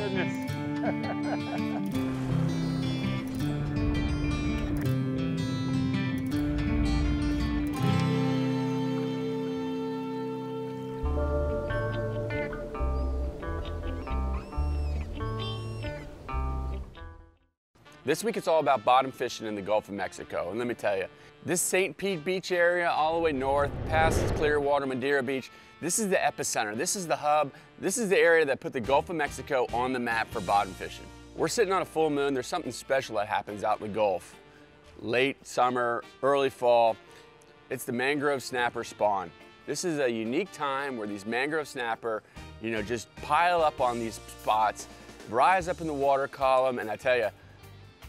goodness. This week it's all about bottom fishing in the Gulf of Mexico, and let me tell you, this St. Pete Beach area all the way north, past Clearwater, Madeira Beach, this is the epicenter, this is the hub, this is the area that put the Gulf of Mexico on the map for bottom fishing. We're sitting on a full moon, there's something special that happens out in the Gulf. Late summer, early fall, it's the mangrove snapper spawn. This is a unique time where these mangrove snapper, just pile up on these spots, rise up in the water column, and I tell you,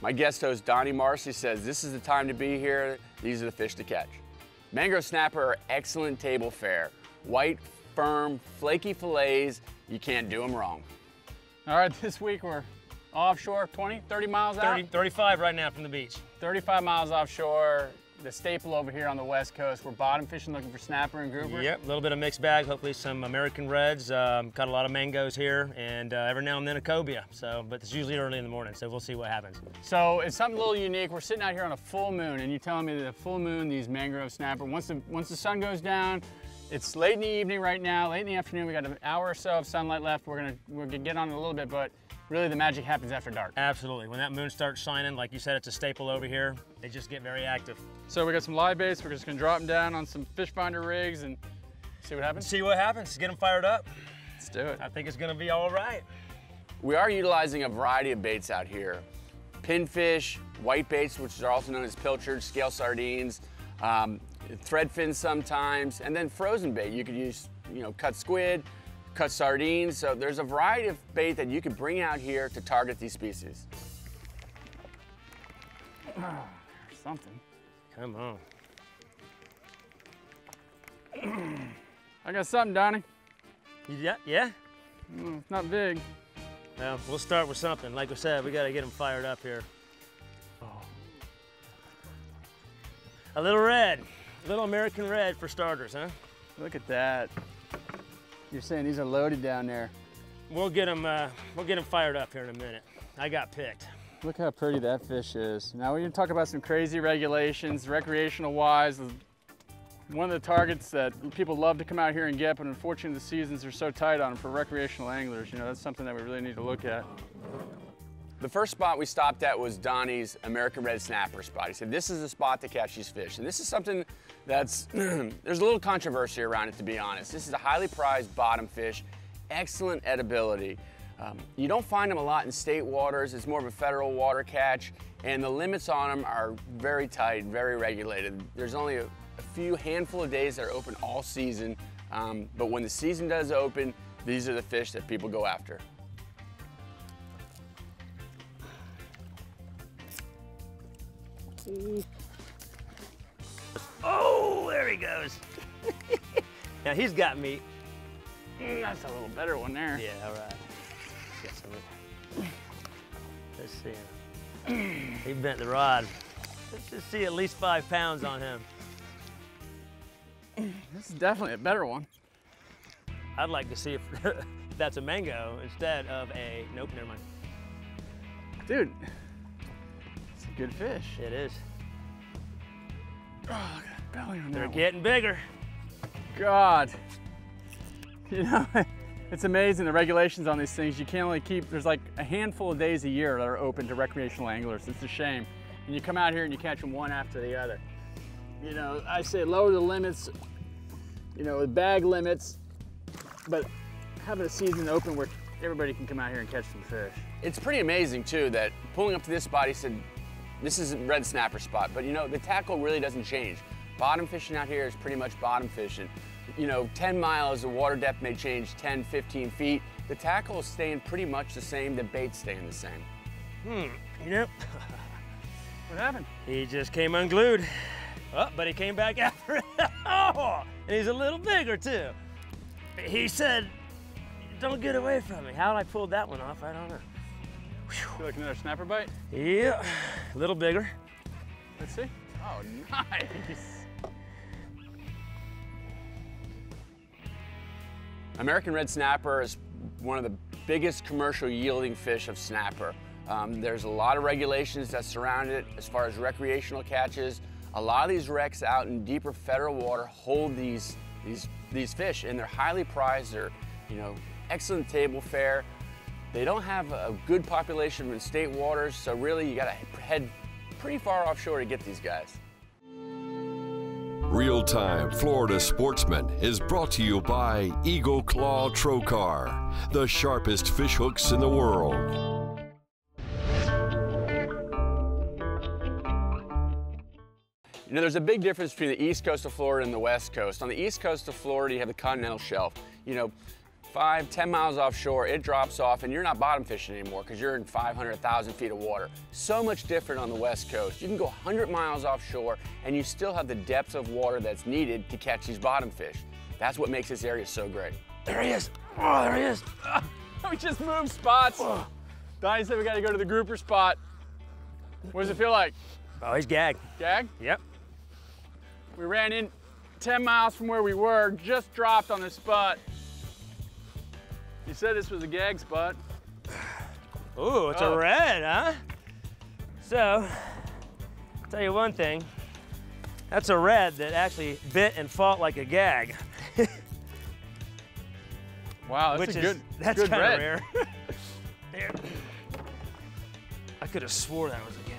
my guest host, Donnie Marcy, says this is the time to be here. These are the fish to catch. Mangrove snapper are excellent table fare. White, firm, flaky fillets. You can't do them wrong. All right, this week we're offshore, 20, 30 miles out? 35 right now from the beach. 35 miles offshore. The staple over here on the west coast. We're bottom fishing, looking for snapper and grouper. Yep, a little bit of mixed bag, hopefully some American reds. Got a lot of mangoes here, and every now and then a cobia. But it's usually early in the morning, so we'll see what happens. So it's something a little unique. We're sitting out here on a full moon, and you're telling me that a full moon, these mangrove snapper, once the sun goes down, it's late in the evening right now, late in the afternoon, we got an hour or so of sunlight left. We're gonna get on it a little bit, but really the magic happens after dark. Absolutely. When that moon starts shining, like you said, it's a staple over here. They just get very active. So we got some live baits. We're just gonna drop them down on some fish finder rigs and see what happens. See what happens. Get them fired up. Let's do it. I think it's gonna be all right. We are utilizing a variety of baits out here. Pinfish, white baits, which are also known as pilchards, scale sardines, thread fins sometimes, and then frozen bait. You could use, cut squid, cut sardines. So there's a variety of bait that you can bring out here to target these species. Oh, there's something. Come on. I got something, Donnie. Yeah? Yeah? It's not big. Well, we'll start with something. Like I said, we gotta get them fired up here. Oh. A little red. A little American red for starters, huh? Look at that. You're saying these are loaded down there. We'll get them fired up here in a minute. I got picked. Look how pretty that fish is. Now we're gonna talk about some crazy regulations, recreational wise. One of the targets that people love to come out here and get, but unfortunately the seasons are so tight on them for recreational anglers. That's something that we really need to look at. The first spot we stopped at was Donnie's American Red Snapper spot. He said this is the spot to catch these fish. And this is something that's, there's a little controversy around it, to be honest. This is a highly prized bottom fish, excellent edibility. You don't find them a lot in state waters. It's more of a federal water catch, and the limits on them are very tight, very regulated. There's only a few handful of days that are open all season, but when the season does open, these are the fish that people go after. Oh, there he goes. Now he's got meat. That's a little better one there. Yeah, all right. Let's see. He bent the rod. Let's just see at least 5 pounds on him. This is definitely a better one. I'd like to see if that's a mango instead of a, nope, never mind. Dude, it's a good fish. It is. Oh, look at that belly on They're that one. getting bigger. God. It's amazing the regulations on these things. You can't only keep, there's like a handful of days a year that are open to recreational anglers. It's a shame. And you come out here and you catch them one after the other. I say lower the limits, with bag limits, but having a season open where everybody can come out here and catch some fish. It's pretty amazing too that pulling up to this spot, he said, this is a red snapper spot, but the tackle really doesn't change. Bottom fishing out here is pretty much bottom fishing. 10 miles, the water depth may change 10, 15 feet. The tackle is staying pretty much the same, the bait's staying the same. Yep. What happened? He just came unglued. Oh, but he came back after it. Oh, and he's a little bigger too. He said, don't get away from me. How I pulled that one off, I don't know. Feel like another snapper bite? Yeah, a little bigger. Let's see. Oh, nice. American Red Snapper is one of the biggest commercial yielding fish of snapper. There's a lot of regulations that surround it as far as recreational catches. A lot of these wrecks out in deeper federal water hold these fish, and they're highly prized. They're, you know, excellent table fare. They don't have a good population in state waters, so really you gotta head pretty far offshore to get these guys. Real-Time Florida Sportsman is brought to you by Eagle Claw Trocar, the sharpest fish hooks in the world. You know, there's a big difference between the east coast of Florida and the west coast. On the east coast of Florida, you have the continental shelf. You know, 5–10 miles offshore, it drops off and you're not bottom fishing anymore because you're in 500, 1,000 feet of water. So much different on the west coast. You can go 100 miles offshore and you still have the depth of water that's needed to catch these bottom fish. That's what makes this area so great. There he is. Oh, there he is. We just moved spots. Donnie said we got to go to the grouper spot. What does it feel like? Oh, he's gagged. Gag? Yep. We ran in 10 miles from where we were, just dropped on this spot. You said this was a gag spot. Ooh, it's a red, huh? So, I'll tell you one thing. That's a red that actually bit and fought like a gag. Wow, that's That's good kind red. of rare. There. I could have swore that was a gag.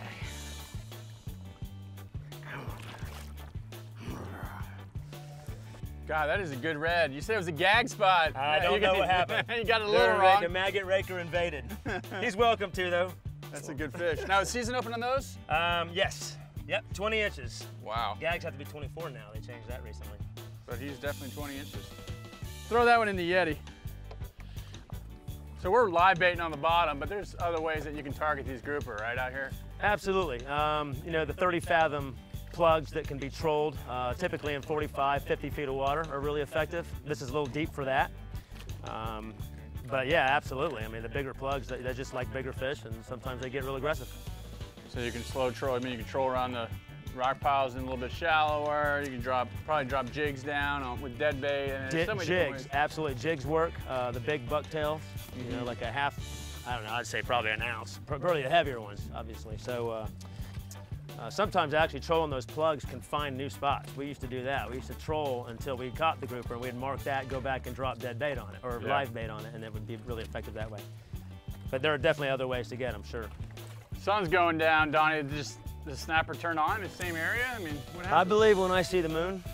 God, that is a good red. You said it was a gag spot. I don't know what happened. You got it a little wrong. The maggot raker invaded. He's welcome to, though. That's a good fish. Now, is season open on those? Yes. Yep, 20 inches. Wow. Gags have to be 24 now. They changed that recently. But he's definitely 20 inches. Throw that one in the Yeti. So we're live baiting on the bottom, but there's other ways that you can target these grouper, right, out here? Absolutely. You know, the 30 fathom plugs that can be trolled, typically in 45, 50 feet of water, are really effective. This is a little deep for that. But yeah, absolutely. I mean, the bigger plugs, they're just like bigger fish, and sometimes they get real aggressive. So you can slow troll. I mean, you can troll around the rock piles in a little bit shallower. You can probably drop jigs down with dead bait. And so many different ways. Jigs, absolutely. Jigs work. The big bucktails, you know, like a half, I don't know, I'd say probably an ounce. Probably the heavier ones, obviously. So sometimes actually trolling those plugs can find new spots. We used to do that. We used to troll until we caught the grouper, and we'd mark that, go back and drop dead bait on it, or live bait on it, and it would be really effective that way. But there are definitely other ways to get them, sure. Sun's going down, Donnie. Just the snapper turn on in the same area? I mean, what happens? I believe when I see the moon,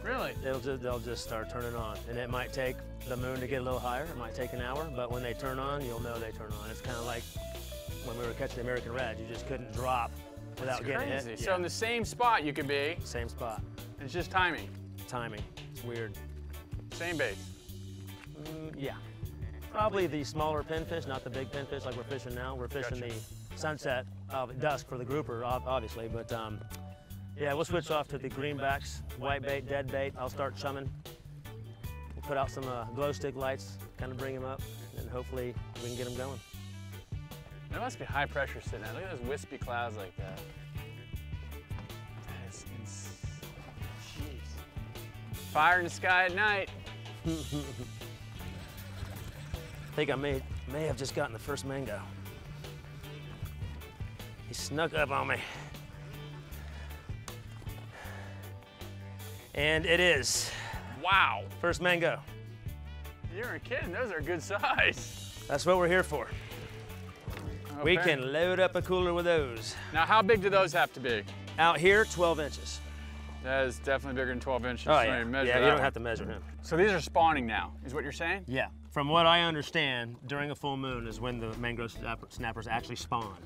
really, they'll just start turning on, and it might take the moon to get a little higher. It might take an hour, but when they turn on, you'll know they turn on. It's kind of like when we were catching the American red. You just couldn't drop without getting hit. Yeah. So in the same spot you could be. Same spot. It's just timing. Timing. It's weird. Same bait. Yeah. Probably the smaller pinfish, not the big pinfish like we're fishing now. We're fishing the sunset, dusk for the grouper, obviously. But yeah, we'll switch off to the greenbacks, white bait, dead bait. I'll start chumming. We'll put out some glow stick lights, kind of bring them up, and hopefully we can get them going. There must be high pressure sitting out. Look at those wispy clouds like that. That is jeez. Fire in the sky at night. I think I may have just gotten the first mango. He snuck up on me. And it is. Wow. First mango. You weren't kidding, those are good size. That's what we're here for. Okay. We can load up a cooler with those. Now, how big do those have to be? Out here, 12 inches. That is definitely bigger than 12 inches. Oh, So yeah. you measure Yeah, that you don't one. have to measure him. So these are spawning now, is what you're saying? Yeah. From what I understand, during a full moon is when the mangrove snappers actually spawn,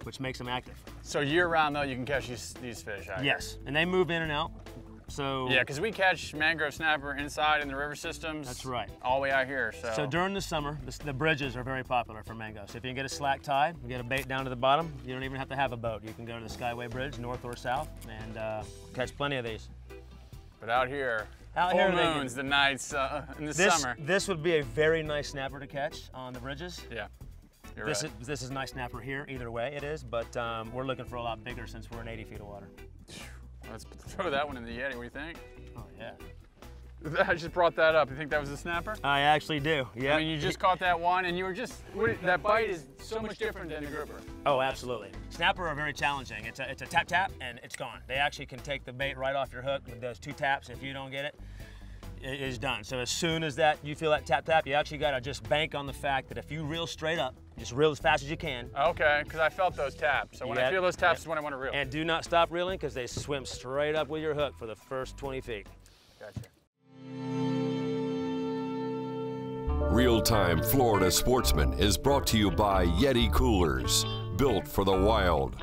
which makes them active. So year-round, though, you can catch these fish out here? Yes, and they move in and out. So Yeah, because we catch mangrove snapper inside in the river systems. That's right. All the way out here, So during the summer, the bridges are very popular for mango. So if you can get a slack tide, you get a bait down to the bottom, you don't even have to have a boat. You can go to the Skyway Bridge, north or south, and catch plenty of these. But out here, Out full here they moons, the nights in the summer. This would be a very nice snapper to catch on the bridges. Yeah, you're This right. is a nice snapper here, either way it is, but we're looking for a lot bigger since we're in 80 feet of water. Let's throw that one in the Yeti, what do you think? Oh yeah. I just brought that up. You think that was a snapper? I actually do, yeah. I mean, you just caught that one, and you were just, that bite is so much different than the grouper. Oh, absolutely. Snapper are very challenging. It's a tap, and it's gone. They actually can take the bait right off your hook with those 2 taps. If you don't get it, it is done. So as soon as you feel that tap, you actually gotta just bank on the fact that if you reel straight up, just reel as fast as you can. Okay, because I felt those taps. So when I feel those taps is when I want to reel. And do not stop reeling, because they swim straight up with your hook for the first 20 feet. Gotcha. Real-Time Florida Sportsman is brought to you by Yeti Coolers, built for the wild.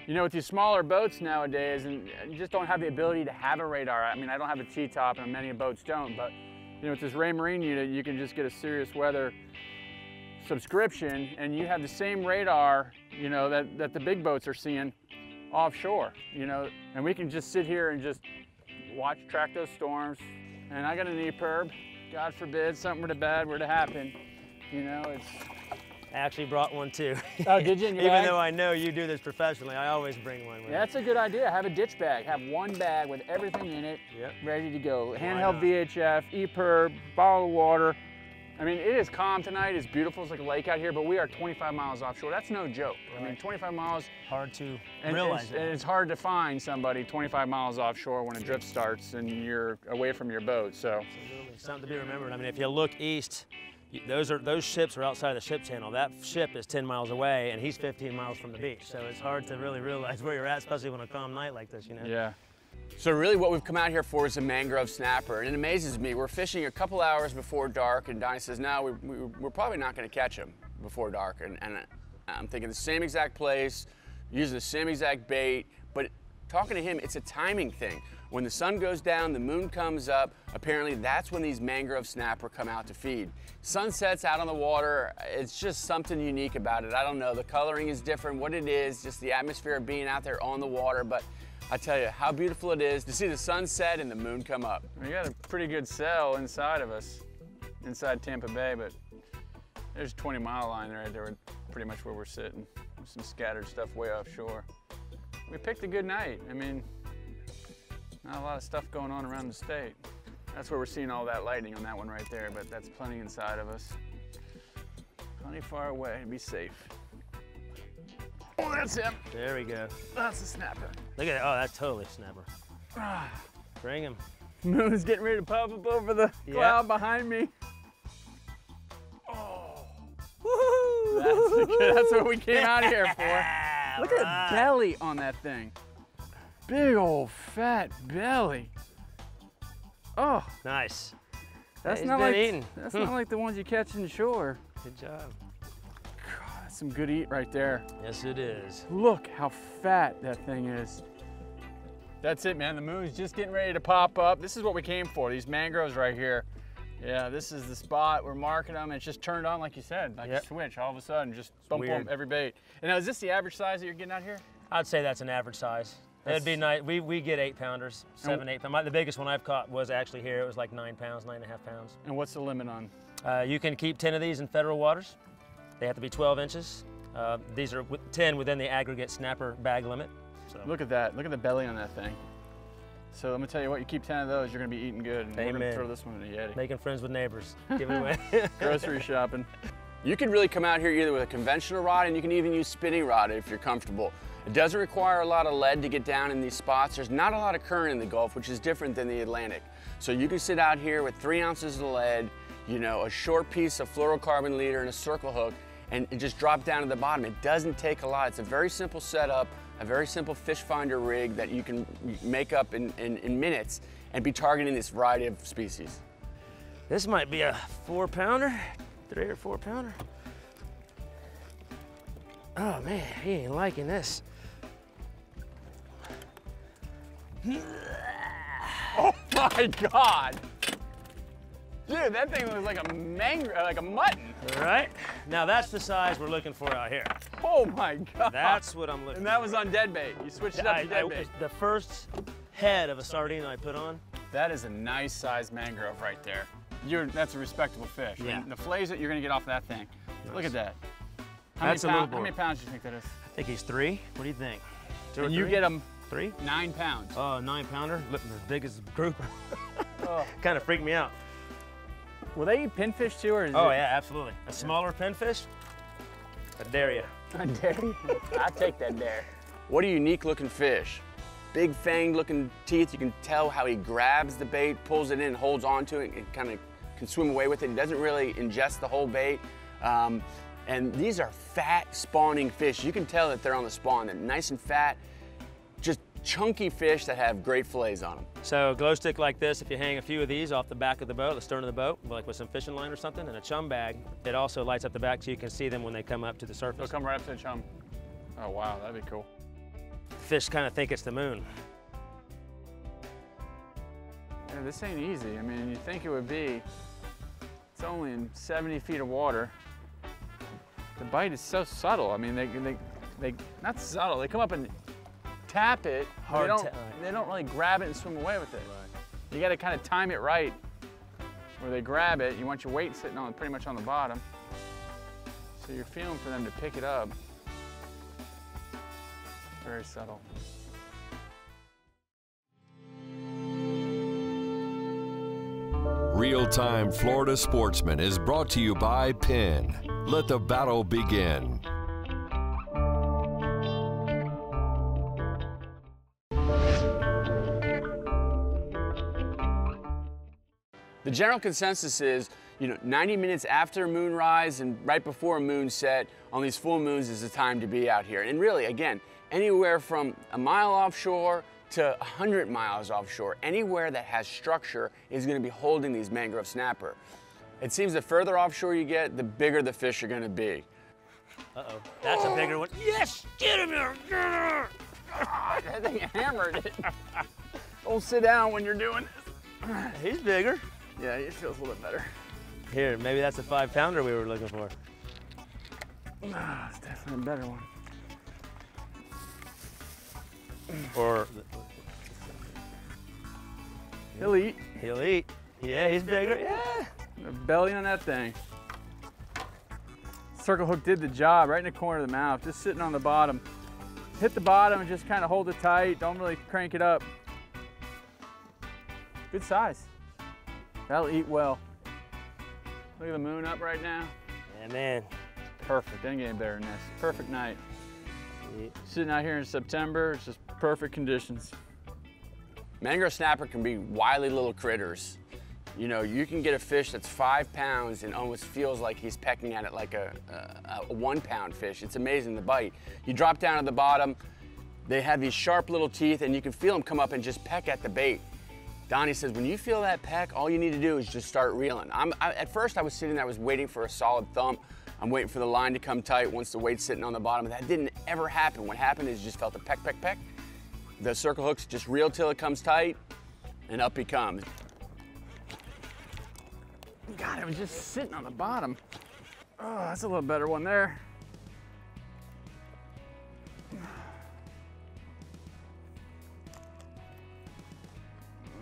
You know, with these smaller boats nowadays, and you just don't have the ability to have a radar. I mean, I don't have a T-top, and many boats don't, but you know, with this Ray Marine unit, you can just get a serious weather subscription, and you have the same radar, you know, that the big boats are seeing offshore, you know, and we can just sit here and just track those storms. And I got an EPIRB, God forbid something bad were to happen, you know, it's... I actually brought one too. Oh, did you? In your Even bag? though I know you do this professionally, I always bring one with me. That's a good idea. Have a ditch bag. Have one bag with everything in it, ready to go. Handheld VHF, EPIRB, bottle of water. I mean, it is calm tonight. It's beautiful. It's like a lake out here, but we are 25 miles offshore. That's no joke. Right. I mean, 25 miles. Hard to realize and it's hard to find somebody 25 miles offshore when a drift starts and you're away from your boat. So absolutely. Something to be remembered. I mean, if you look east, those ships are outside the ship channel. That ship is 10 miles away, and he's 15 miles from the beach. So it's hard to really realize where you're at, especially on a calm night like this, you know? Yeah. So really what we've come out here for is a mangrove snapper, and it amazes me. We're fishing a couple hours before dark, and Donnie says, no, we're probably not going to catch him before dark. And I'm thinking the same exact place, using the same exact bait, but talking to him, it's a timing thing. When the sun goes down, the moon comes up, apparently that's when these mangrove snapper come out to feed. Sunsets out on the water, it's just something unique about it. I don't know, the coloring is different, what it is, just the atmosphere of being out there on the water, but I tell you how beautiful it is to see the sun set and the moon come up. We got a pretty good cell inside of us, inside Tampa Bay, but there's a 20-mile line right there, pretty much where we're sitting. There's some scattered stuff way offshore. We picked a good night. I mean, not a lot of stuff going on around the state. That's where we're seeing all that lightning on that one right there, but that's plenty inside of us. Plenty far away to be safe. Oh, that's him. There we go. That's a snapper. Look at that. Oh, that's totally a snapper. Bring him. Moon's getting ready to pop up over the cloud behind me. Oh. Woohoo! That's what we came out here for. Look at the belly on that thing. Big old fat belly. Oh, nice. That's He's not been like eating. That's not like the ones you catch in the shore. Good job. God, that's some good eat right there. Yes, it is. Look how fat that thing is. That's it, man. The moon's just getting ready to pop up. This is what we came for. These mangroves right here. Yeah, this is the spot. We're marking them. And it's just turned on, like you said, like a switch. All of a sudden, just bump every bait. And now, is this the average size that you're getting out here? I'd say that's an average size. It'd be nice. We get 8-pounders, 7, 8 pounds. The biggest one I've caught was actually here. It was like 9 pounds, 9.5 pounds. And what's the limit on? You can keep 10 of these in federal waters. They have to be 12 inches. These are 10 within the aggregate snapper bag limit. So. Look at that. Look at the belly on that thing. So let me tell you what, you keep 10 of those, you're going to be eating good. And we're going to throw this one in the Yeti. Making friends with neighbors. Give it away. Grocery shopping. You can really come out here either with a conventional rod, and you can even use spinning rod if you're comfortable. It doesn't require a lot of lead to get down in these spots. There's not a lot of current in the Gulf, which is different than the Atlantic. So you can sit out here with 3 ounces of lead, you know, a short piece of fluorocarbon leader and a circle hook, and just drop down to the bottom. It doesn't take a lot. It's a very simple setup, a very simple fish finder rig that you can make up in minutes and be targeting this variety of species. This might be a 4-pounder, 3 or 4-pounder. Oh man, he ain't liking this. Oh my God. Dude, that thing looks like a like a mutton. All right, now that's the size we're looking for out here. Oh my God. That's what I'm looking for. And that was on dead bait. You switched it up to dead bait. The first head of a sardine I put on. That is a nice sized mangrove right there. That's a respectable fish. Yeah. I mean, the fillets that you're gonna get off of that thing. Nice. Look at that. How many pounds do you think that is? I think he's 3. What do you think? 2 or And 3? you get him 3? 9 pounds. Oh, 9-pounder. Look, as big as grouper. Oh. Kind of freaked me out. Will they eat pinfish too, or is Oh it... yeah, absolutely. A smaller pinfish, I dare you. I dare you. I take that dare. What a unique looking fish. Big fanged looking teeth. You can tell how he grabs the bait, pulls it in, holds onto it, and kind of can swim away with it. He doesn't really ingest the whole bait. And these are fat spawning fish. You can tell that they're on the spawn. They're nice and fat, just chunky fish that have great fillets on them. So a glow stick like this, if you hang a few of these off the back of the boat, the stern of the boat, like with some fishing line or something, and a chum bag, it also lights up the back so you can see them when they come up to the surface. They'll come right up to the chum. Oh wow, that'd be cool. Fish kind of think it's the moon. Yeah, this ain't easy. I mean, you think it would be. It's only in 70 feet of water. The bite is so subtle. I mean, they not subtle. They come up and tap it. They don't really grab it and swim away with it. Right. You got to kind of time it right, where they grab it. You want your weight sitting on pretty much on the bottom, so you're feeling for them to pick it up. Very subtle. Real-Time Florida Sportsman is brought to you by Penn. Let the battle begin. The general consensus is, 90 minutes after moonrise and right before moonset on these full moons is the time to be out here. And really, again, anywhere from a mile offshore to 100 miles offshore, anywhere that has structure is going to be holding these mangrove snapper. It seems the further offshore you get, the bigger the fish are going to be. Uh-oh, that's a bigger one. Yes, get him here. That thing hammered it. Don't sit down when you're doing this. He's bigger. Yeah, it feels a little bit better. Here, maybe that's a 5-pounder we were looking for. It's definitely a better one. Or He'll eat. he'll eat. Yeah, he's bigger. Yeah. The belly on that thing. Circle hook did the job right in the corner of the mouth, just sitting on the bottom. Hit the bottom and just kind of hold it tight. Don't really crank it up. Good size. That'll eat well. Look at the moon up right now. Yeah, man. Perfect. Ain't getting better than this. Perfect night. Yeah. Sitting out here in September, it's just perfect conditions. Mangrove snapper can be wily little critters. You can get a fish that's 5 pounds and almost feels like he's pecking at it like a 1-pound fish. It's amazing, the bite. You drop down at the bottom, they have these sharp little teeth and you can feel them come up and just peck at the bait. Donnie says, when you feel that peck, all you need to do is just start reeling. At first I was sitting there, I was waiting for a solid thump. I'm waiting for the line to come tight once the weight's sitting on the bottom. That didn't ever happen. What happened is you just felt a peck, peck, peck. The circle hooks just reel till it comes tight, and up he comes. God, it was just sitting on the bottom. Oh, that's a little better one there.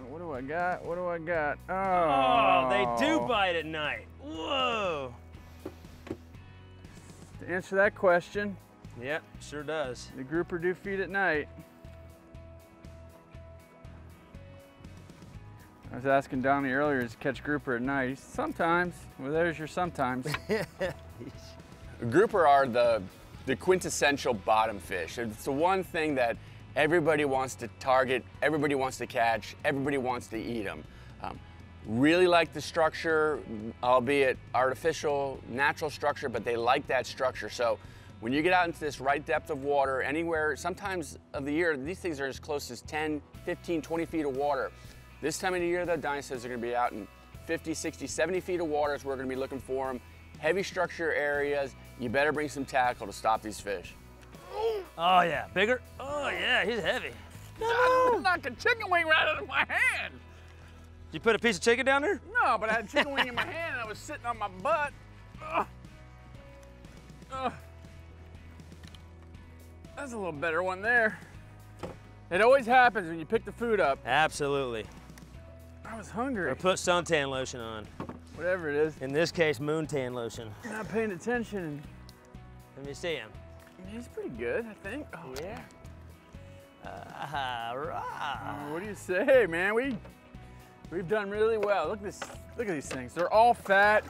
What do I got? What do I got? Oh, they do bite at night. Whoa. To answer that question, Yep, sure does. the grouper do feed at night. I was asking Donnie earlier, does he catch grouper at night? He said, sometimes. Well, there's your sometimes. Grouper are the quintessential bottom fish. It's the one thing that everybody wants to target, everybody wants to catch, everybody wants to eat them. Really like the structure, albeit artificial, natural structure, but they like that structure. So when you get out into this right depth of water, anywhere, sometimes of the year, these things are as close as 10, 15, 20 feet of water. This time of the year, though, Donnie says they're going to be out in 50, 60, 70 feet of water is where we're going to be looking for them. Heavy structure areas, you better bring some tackle to stop these fish. Oh yeah, bigger? Oh yeah, he's heavy. I knocked a chicken wing right out of my hand. Did you put a piece of chicken down there? No, but I had a chicken wing in my hand and I was sitting on my butt. Ugh. Ugh. That's a little better one there. It always happens when you pick the food up. Absolutely. I was hungry. Or put suntan lotion on. whatever it is. In this case, moon tan lotion. You're not paying attention. Let me see him. He's pretty good, I think. Oh, Yeah. Rah. what do you say, man? We've done really well. Look at this. Look at these things. They're all fat.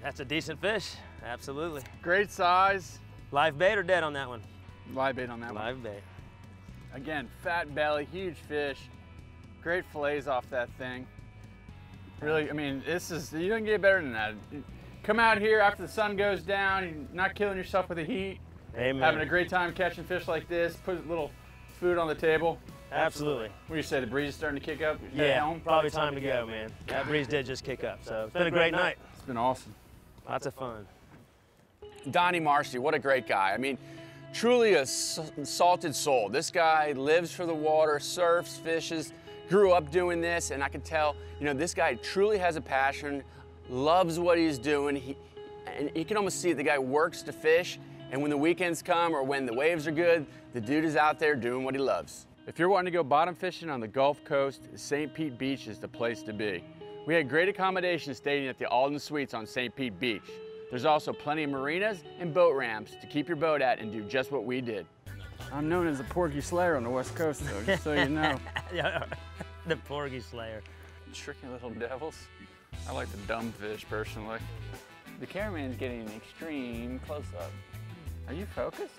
That's a decent fish. Absolutely. Great size. Live bait or dead on that one? Live bait on that one. Live bait. Again, fat belly, huge fish. Great fillets off that thing. Really, I mean, you don't get better than that. Come out here after the sun goes down, you're not killing yourself with the heat. Amen. Having a great time catching fish like this, put a little food on the table. Absolutely. What do you say, the breeze is starting to kick up? Yeah, probably time to go, man. That breeze did just kick up, so it's been a great night. It's been awesome. Lots of fun. Donnie Marshy, what a great guy. I mean, truly a salted soul. This guy lives for the water, surfs, fishes, grew up doing this, and I can tell, you know, this guy truly has a passion, loves what he's doing. And you can almost see it. The guy works to fish, and when the weekends come or when the waves are good, the dude is out there doing what he loves. If you're wanting to go bottom fishing on the Gulf Coast, St. Pete Beach is the place to be. We had great accommodations staying at the Alden Suites on St. Pete Beach. There's also plenty of marinas and boat ramps to keep your boat at and do just what we did. I'm known as the Porgy Slayer on the West Coast, though, just so you know. The Porgy Slayer. Tricky little devils. I like the dumb fish, personally. The cameraman's getting an extreme close-up. Are you focused?